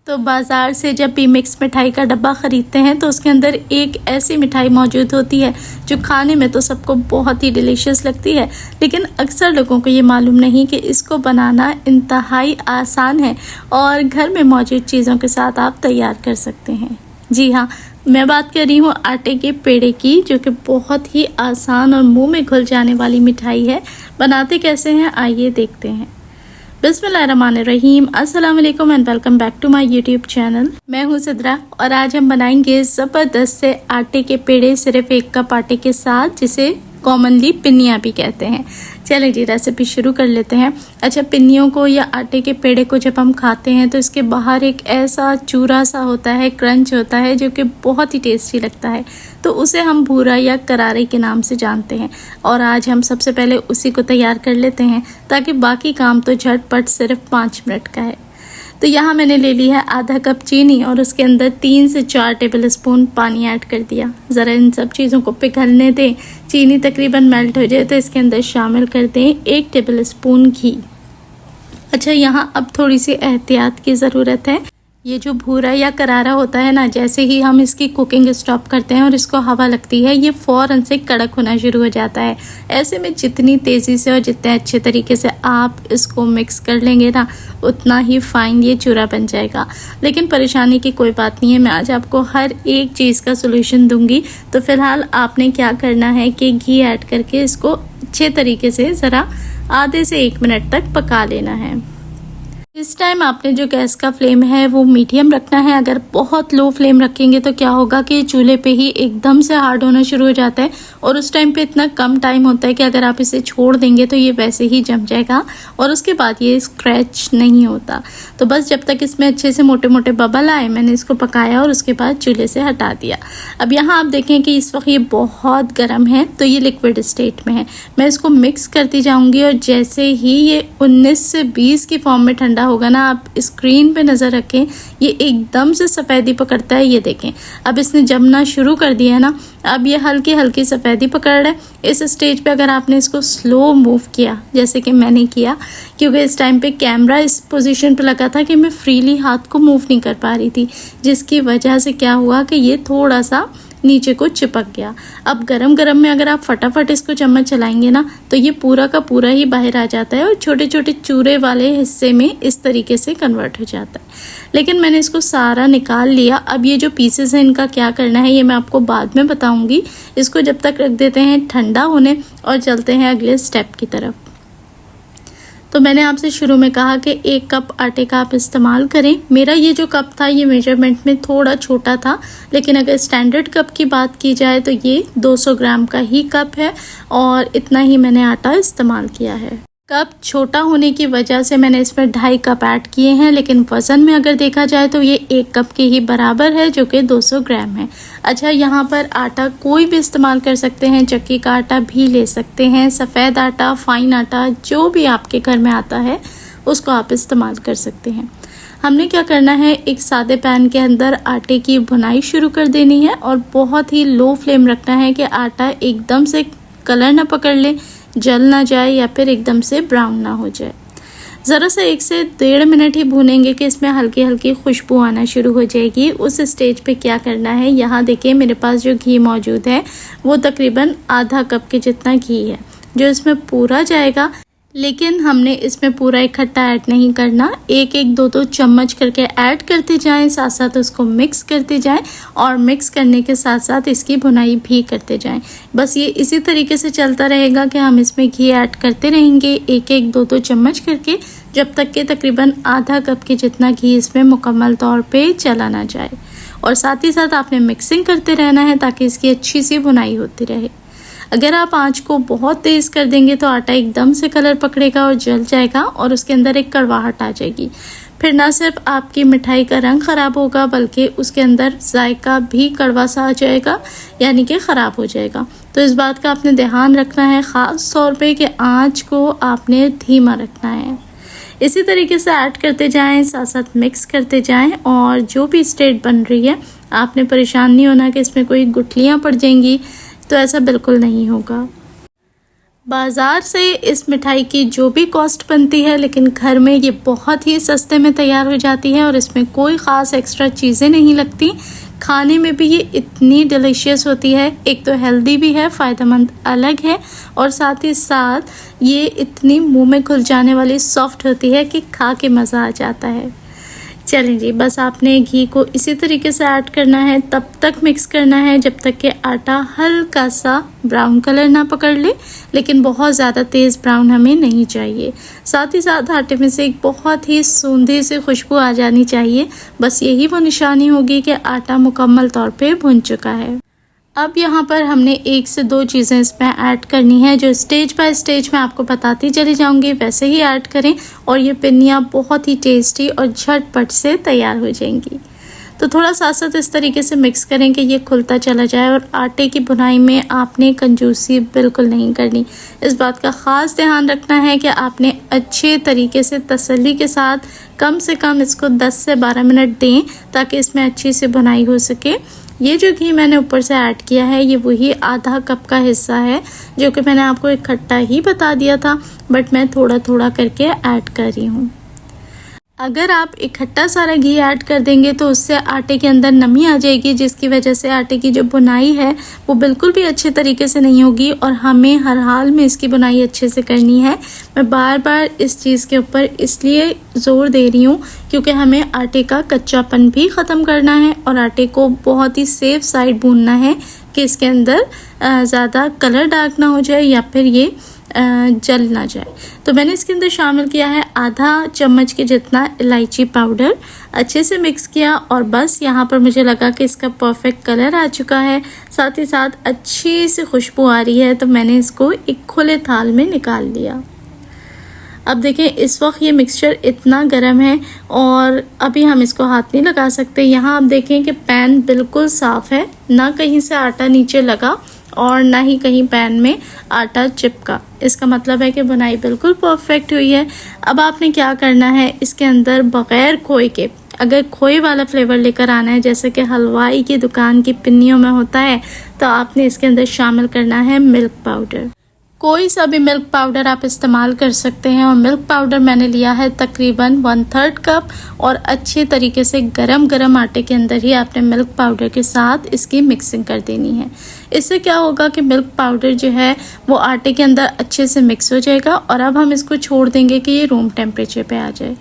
तो बाज़ार से जब भी मिक्स मिठाई का डब्बा ख़रीदते हैं तो उसके अंदर एक ऐसी मिठाई मौजूद होती है जो खाने में तो सबको बहुत ही डिलीशियस लगती है, लेकिन अक्सर लोगों को ये मालूम नहीं कि इसको बनाना इंतहाई आसान है और घर में मौजूद चीज़ों के साथ आप तैयार कर सकते हैं। जी हाँ, मैं बात कर रही हूँ आटे के पेड़े की, जो कि बहुत ही आसान और मुंह में घुल जाने वाली मिठाई है। बनाते कैसे हैं आइए देखते हैं। बिस्मिल्लाहिर्रहमानिर्रहीम, अस्सलाम वालेकुम and welcome back to my YouTube channel. मैं हूं सिद्रा और आज हम बनाएंगे ज़बरदस्त से आटे के पेड़े सिर्फ 1 कप आटे के साथ, जिसे कॉमनली पिन्नियाँ भी कहते हैं। चलें जी, रेसिपी शुरू कर लेते हैं। अच्छा, पिन्नियों को या आटे के पेड़े को जब हम खाते हैं तो इसके बाहर एक ऐसा चूरा सा होता है, क्रंच होता है, जो कि बहुत ही टेस्टी लगता है। तो उसे हम भूरा या करारे के नाम से जानते हैं और आज हम सबसे पहले उसी को तैयार कर लेते हैं ताकि बाकी काम तो झटपट सिर्फ 5 मिनट का है। तो यहाँ मैंने ले ली है आधा कप चीनी और उसके अंदर 3 से 4 टेबल स्पून पानी ऐड कर दिया। ज़रा इन सब चीज़ों को पिघलने दें, चीनी तकरीबन मेल्ट हो जाए तो इसके अंदर शामिल कर दें 1 टेबल स्पून घी। अच्छा, यहाँ अब थोड़ी सी एहतियात की ज़रूरत है। ये जो भूरा या करारा होता है ना, जैसे ही हम इसकी कुकिंग स्टॉप करते हैं और इसको हवा लगती है, ये फ़ौरन से कड़क होना शुरू हो जाता है। ऐसे में जितनी तेज़ी से और जितने अच्छे तरीके से आप इसको मिक्स कर लेंगे ना, उतना ही फाइन ये चूरा बन जाएगा। लेकिन परेशानी की कोई बात नहीं है, मैं आज आपको हर एक चीज़ का सोल्यूशन दूंगी। तो फ़िलहाल आपने क्या करना है कि घी ऐड करके इसको अच्छे तरीके से ज़रा आधे से 1 मिनट तक पका लेना है। इस टाइम आपने जो गैस का फ्लेम है वो मीडियम रखना है। अगर बहुत लो फ्लेम रखेंगे तो क्या होगा कि चूल्हे पे ही एकदम से हार्ड होना शुरू हो जाता है और उस टाइम पे इतना कम टाइम होता है कि अगर आप इसे छोड़ देंगे तो ये वैसे ही जम जाएगा और उसके बाद ये स्क्रैच नहीं होता। तो बस जब तक इसमें अच्छे से मोटे मोटे बबल आए, मैंने इसको पकाया और उसके बाद चूल्हे से हटा दिया। अब यहाँ आप देखें कि इस वक्त ये बहुत गर्म है, तो ये लिक्विड स्टेट में है। मैं इसको मिक्स करती जाऊँगी और जैसे ही ये 19 से 20 की फॉर्म में ठंडा होगा ना, आप स्क्रीन पे नज़र रखें, ये एकदम से सफ़ेदी पकड़ता है। ये देखें, अब इसने जमना शुरू कर दिया है ना, अब ये हल्की हल्की सफ़ेदी पकड़ रहा है। इस स्टेज पे अगर आपने इसको स्लो मूव किया, जैसे कि मैंने किया, क्योंकि इस टाइम पे कैमरा इस पोजीशन पे लगा था कि मैं फ्रीली हाथ को मूव नहीं कर पा रही थी, जिसकी वजह से क्या हुआ कि ये थोड़ा सा नीचे को चिपक गया। अब गरम गरम में अगर आप फटाफट इसको चम्मच चलाएंगे ना, तो ये पूरा का पूरा ही बाहर आ जाता है और छोटे छोटे चूरे वाले हिस्से में इस तरीके से कन्वर्ट हो जाता है। लेकिन मैंने इसको सारा निकाल लिया। अब ये जो पीसेस हैं, इनका क्या करना है ये मैं आपको बाद में बताऊंगी। इसको जब तक रख देते हैं ठंडा होने और चलते हैं अगले स्टेप की तरफ। तो मैंने आपसे शुरू में कहा कि 1 कप आटे का आप इस्तेमाल करें। मेरा ये जो कप था ये मेजरमेंट में थोड़ा छोटा था, लेकिन अगर स्टैंडर्ड कप की बात की जाए तो ये 200 ग्राम का ही कप है और इतना ही मैंने आटा इस्तेमाल किया है। कप छोटा होने की वजह से मैंने इसमें 2.5 कप ऐड किए हैं, लेकिन वज़न में अगर देखा जाए तो ये 1 कप के ही बराबर है, जो कि 200 ग्राम है। अच्छा, यहाँ पर आटा कोई भी इस्तेमाल कर सकते हैं, चक्की का आटा भी ले सकते हैं, सफ़ेद आटा, फाइन आटा, जो भी आपके घर में आता है उसको आप इस्तेमाल कर सकते हैं। हमने क्या करना है, एक सादे पैन के अंदर आटे की भुनाई शुरू कर देनी है और बहुत ही लो फ्लेम रखना है कि आटा एकदम से कलर ना पकड़ ले, जल ना जाए या फिर एकदम से ब्राउन ना हो जाए। ज़रा सा 1 से 1.5 मिनट ही भूनेंगे कि इसमें हल्की हल्की खुशबू आना शुरू हो जाएगी। उस स्टेज पे क्या करना है, यहाँ देखिए मेरे पास जो घी मौजूद है वो तकरीबन आधा कप के जितना घी है जो इसमें पूरा जाएगा। लेकिन हमने इसमें पूरा इकट्ठा ऐड नहीं करना, 1-1, 2-2 चम्मच करके ऐड करते जाएं, साथ साथ उसको मिक्स करते जाएं और मिक्स करने के साथ साथ इसकी भुनाई भी करते जाएं। बस ये इसी तरीके से चलता रहेगा कि हम इसमें घी ऐड करते रहेंगे 1-1, 2-2 चम्मच करके, जब तक कि तकरीबन आधा कप के जितना घी इसमें मुकम्मल तौर पे चला ना जाए। और साथ ही साथ आपने मिक्सिंग करते रहना है ताकि इसकी अच्छी सी भुनाई होती रहे। अगर आप आंच को बहुत तेज़ कर देंगे तो आटा एकदम से कलर पकड़ेगा और जल जाएगा और उसके अंदर एक कड़वाहट आ जाएगी। फिर ना सिर्फ आपकी मिठाई का रंग ख़राब होगा, बल्कि उसके अंदर जायका भी कड़वा सा आ जाएगा, यानी कि ख़राब हो जाएगा। तो इस बात का आपने ध्यान रखना है ख़ास तौर पे कि आंच को आपने धीमा रखना है। इसी तरीके से ऐड करते जाएं, साथ साथ मिक्स करते जाएं और जो भी स्टेट बन रही है, आपने परेशान नहीं होना कि इसमें कोई गुठलियाँ पड़ जाएंगी, तो ऐसा बिल्कुल नहीं होगा। बाज़ार से इस मिठाई की जो भी कॉस्ट बनती है, लेकिन घर में ये बहुत ही सस्ते में तैयार हो जाती है और इसमें कोई ख़ास एक्स्ट्रा चीज़ें नहीं लगती। खाने में भी ये इतनी डिलीशियस होती है, एक तो हेल्दी भी है, फ़ायदेमंद अलग है, और साथ ही साथ ये इतनी मुंह में घुल जाने वाली सॉफ्ट होती है कि खा के मज़ा आ जाता है। चलें जी, बस आपने घी को इसी तरीके से ऐड करना है, तब तक मिक्स करना है जब तक कि आटा हल्का सा ब्राउन कलर ना पकड़ ले, लेकिन बहुत ज़्यादा तेज़ ब्राउन हमें नहीं चाहिए। साथ ही साथ आटे में से एक बहुत ही सूंधी सी खुशबू आ जानी चाहिए, बस यही वो निशानी होगी कि आटा मुकम्मल तौर पे भुन चुका है। अब यहाँ पर हमने 1 से 2 चीज़ें इसमें ऐड करनी है, जो स्टेज बाय स्टेज मैं आपको बताती चली जाऊँगी, वैसे ही ऐड करें और ये पिन्नियाँ बहुत ही टेस्टी और झटपट से तैयार हो जाएंगी। तो थोड़ा साथ साथ इस तरीके से मिक्स करें कि ये खुलता चला जाए, और आटे की भुनाई में आपने कंजूसी बिल्कुल नहीं करनी। इस बात का ख़ास ध्यान रखना है कि आपने अच्छे तरीके से तसल्ली के साथ कम से कम इसको 10 से 12 मिनट दें, ताकि इसमें अच्छी से भुनाई हो सके। ये जो घी मैंने ऊपर से ऐड किया है, ये वही आधा कप का हिस्सा है, जो कि मैंने आपको इकट्ठा ही बता दिया था, बट मैं थोड़ा थोड़ा करके ऐड कर रही हूँ। अगर आप इकट्ठा सारा घी ऐड कर देंगे तो उससे आटे के अंदर नमी आ जाएगी, जिसकी वजह से आटे की जो बुनाई है वो बिल्कुल भी अच्छे तरीके से नहीं होगी, और हमें हर हाल में इसकी बुनाई अच्छे से करनी है। मैं बार बार इस चीज़ के ऊपर इसलिए ज़ोर दे रही हूँ क्योंकि हमें आटे का कच्चापन भी ख़त्म करना है, और आटे को बहुत ही सेफ साइड भूनना है कि इसके अंदर ज़्यादा कलर डार्क ना हो जाए या फिर ये जल ना जाए। तो मैंने इसके अंदर शामिल किया है आधा चम्मच के जितना इलायची पाउडर, अच्छे से मिक्स किया, और बस यहाँ पर मुझे लगा कि इसका परफेक्ट कलर आ चुका है, साथ ही साथ अच्छी सी खुशबू आ रही है, तो मैंने इसको एक खुले थाल में निकाल लिया। अब देखें, इस वक्त ये मिक्सचर इतना गर्म है और अभी हम इसको हाथ नहीं लगा सकते। यहाँ आप देखें कि पैन बिल्कुल साफ़ है, ना कहीं से आटा नीचे लगा और ना ही कहीं पैन में आटा चिपका। इसका मतलब है कि बुनाई बिल्कुल परफेक्ट हुई है। अब आपने क्या करना है, इसके अंदर बग़ैर खोए के, अगर खोए वाला फ्लेवर लेकर आना है जैसे कि हलवाई की दुकान की पिन्नियों में होता है, तो आपने इसके अंदर शामिल करना है मिल्क पाउडर। कोई सा भी मिल्क पाउडर आप इस्तेमाल कर सकते हैं, और मिल्क पाउडर मैंने लिया है तकरीबन 1/3 कप, और अच्छे तरीके से गरम गरम आटे के अंदर ही आपने मिल्क पाउडर के साथ इसकी मिक्सिंग कर देनी है। इससे क्या होगा कि मिल्क पाउडर जो है वो आटे के अंदर अच्छे से मिक्स हो जाएगा, और अब हम इसको छोड़ देंगे कि ये रूम टेम्परेचर पे आ जाए।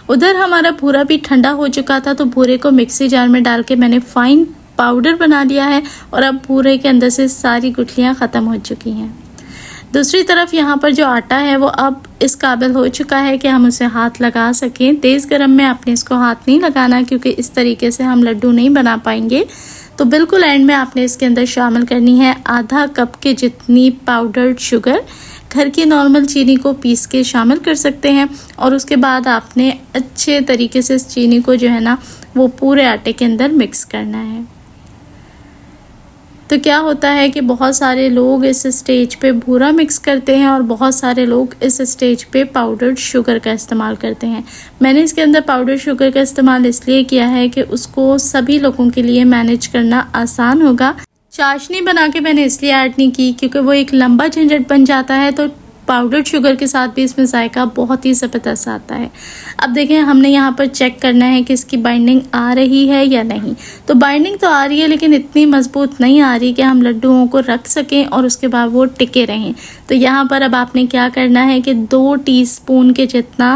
उधर हमारा भूरा भी ठंडा हो चुका था, तो भूरे को मिक्सी जार में डाल के मैंने फाइन पाउडर बना लिया है, और अब भूरे के अंदर से सारी गुठलियाँ ख़त्म हो चुकी हैं। दूसरी तरफ यहाँ पर जो आटा है वो अब इस काबिल हो चुका है कि हम उसे हाथ लगा सकें। तेज़ गरम में आपने इसको हाथ नहीं लगाना, क्योंकि इस तरीके से हम लड्डू नहीं बना पाएंगे। तो बिल्कुल एंड में आपने इसके अंदर शामिल करनी है आधा कप के जितनी पाउडर्ड शुगर। घर की नॉर्मल चीनी को पीस के शामिल कर सकते हैं, और उसके बाद आपने अच्छे तरीके से इस चीनी को जो है ना वो पूरे आटे के अंदर मिक्स करना है। तो क्या होता है कि बहुत सारे लोग इस स्टेज पे भूरा मिक्स करते हैं और बहुत सारे लोग इस स्टेज पे पाउडर्ड शुगर का इस्तेमाल करते हैं। मैंने इसके अंदर पाउडर शुगर का इस्तेमाल इसलिए किया है कि उसको सभी लोगों के लिए मैनेज करना आसान होगा। चाशनी बना के मैंने इसलिए ऐड नहीं की क्योंकि वो एक लंबा झंझट बन जाता है, तो पाउडर्ड शुगर के साथ भी इसमें जायका बहुत ही ज़बरदस्त आता है। अब देखें, हमने यहाँ पर चेक करना है कि इसकी बाइंडिंग आ रही है या नहीं। तो बाइंडिंग तो आ रही है, लेकिन इतनी मजबूत नहीं आ रही कि हम लड्डुओं को रख सकें और उसके बाद वो टिके रहें। तो यहाँ पर अब आपने क्या करना है कि 2 टीस्पून के जितना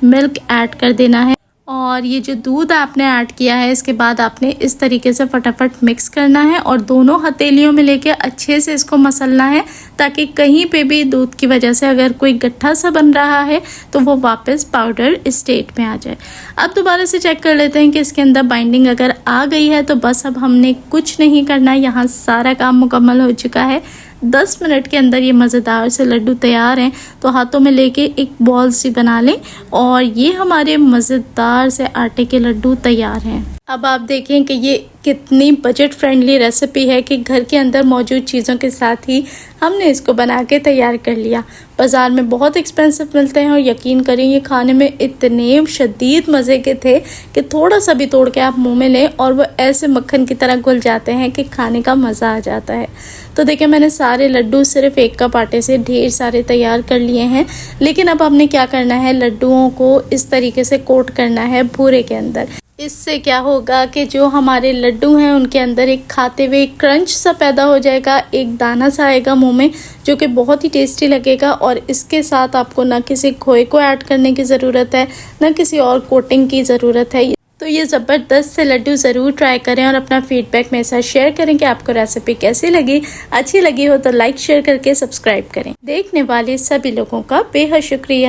मिल्क ऐड कर देना है, और ये जो दूध आपने ऐड किया है इसके बाद आपने इस तरीके से फटाफट मिक्स करना है, और दोनों हथेलियों में लेके अच्छे से इसको मसलना है, ताकि कहीं पे भी दूध की वजह से अगर कोई गट्ठा सा बन रहा है तो वो वापस पाउडर स्टेट में आ जाए। अब दोबारा से चेक कर लेते हैं कि इसके अंदर बाइंडिंग अगर आ गई है तो बस अब हमने कुछ नहीं करना, यहाँ सारा काम मुकम्मल हो चुका है। 10 मिनट के अंदर ये मज़ेदार से लड्डू तैयार हैं। तो हाथों में लेके एक बॉल सी बना लें, और ये हमारे मज़ेदार से आटे के लड्डू तैयार हैं। अब आप देखें कि ये कितनी बजट फ्रेंडली रेसिपी है कि घर के अंदर मौजूद चीज़ों के साथ ही हमने इसको बना के तैयार कर लिया। बाज़ार में बहुत एक्सपेंसिव मिलते हैं और यकीन करें ये खाने में इतने शदीद मज़े के थे कि थोड़ा सा भी तोड़ के आप मुंह में लें और वो ऐसे मक्खन की तरह घुल जाते हैं कि खाने का मज़ा आ जाता है। तो देखिए मैंने सारे लड्डू सिर्फ 1 कप आटे से ढेर सारे तैयार कर लिए हैं। लेकिन अब हमने क्या करना है, लड्डुओं को इस तरीके से कोट करना है भूरे के अंदर। इससे क्या होगा कि जो हमारे लड्डू हैं उनके अंदर एक खाते हुए एक क्रंच सा पैदा हो जाएगा, एक दाना सा आएगा मुंह में जो कि बहुत ही टेस्टी लगेगा। और इसके साथ आपको ना किसी खोए को ऐड करने की ज़रूरत है, ना किसी और कोटिंग की ज़रूरत है। तो ये ज़बरदस्त से लड्डू ज़रूर ट्राई करें और अपना फीडबैक मेरे साथ शेयर करें कि आपको रेसिपी कैसी लगी। अच्छी लगी हो तो लाइक शेयर करके सब्सक्राइब करें। देखने वाले सभी लोगों का बेहद शुक्रिया।